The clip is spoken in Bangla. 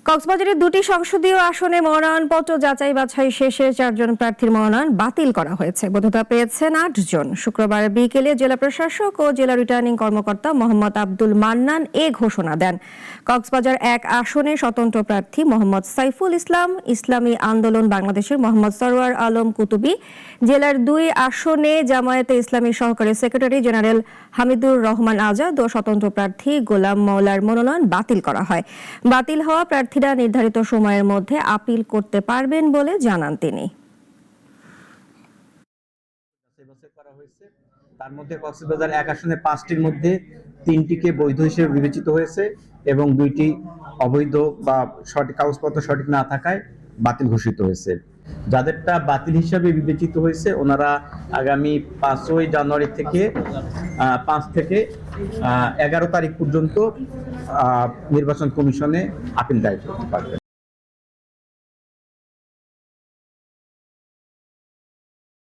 কক্সবাজারের দুটি সংসদীয় আসনে মনোনয়নপত্র যাচাই বাছাই শেষে 4 জন প্রার্থীর মনোনয়ন বাতিল করা হয়েছে। বৈধতা পেয়েছেন 8 জন। শুক্রবার বিকেলে জেলা প্রশাসক ও জেলা রিটার্নিং কর্মকর্তা মোহাম্মদ আব্দুল মান্নান এ ঘোষণা দেন। কক্সবাজার 1 আসনে স্বতন্ত্র প্রার্থী মোহাম্মদ সাইফুল ইসলাম, ইসলামী আন্দোলন বাংলাদেশের মোহাম্মদ সরওয়ার আলম কুতুবী, জেলার 2 আসনে জামায়াতে ইসলামীর সহকারী সেক্রেটারি জেনারেল হামিদুর রহমান আজাদ ও স্বতন্ত্র প্রার্থী গোলাম মওলার মনোনয়ন বাতিল করা হয়। বাতিল হওয়া প্রার্থীরা নির্ধারিত সময়ের মধ্যে আপিল করতে পারবেন বলে জানান তিনি। তার মধ্যে কক্সবাজার 1 আসনে 5টির মধ্যে 3টিকে বৈধ হিসেবে বিবেচিত হয়েছে এবং 2টি অবৈধ বা সঠিক কাগজপত্র সঠিক না থাকায় বাতিল ঘোষিত হয়েছে। যাদেরটা বাতিল হিসাবে বিবেচিত হয়েছে ওনারা আগামী 5ই জানুয়ারি থেকে 5 থেকে 11 তারিখ পর্যন্ত নির্বাচন কমিশনে আপিল দায়ের করতে পারবেন।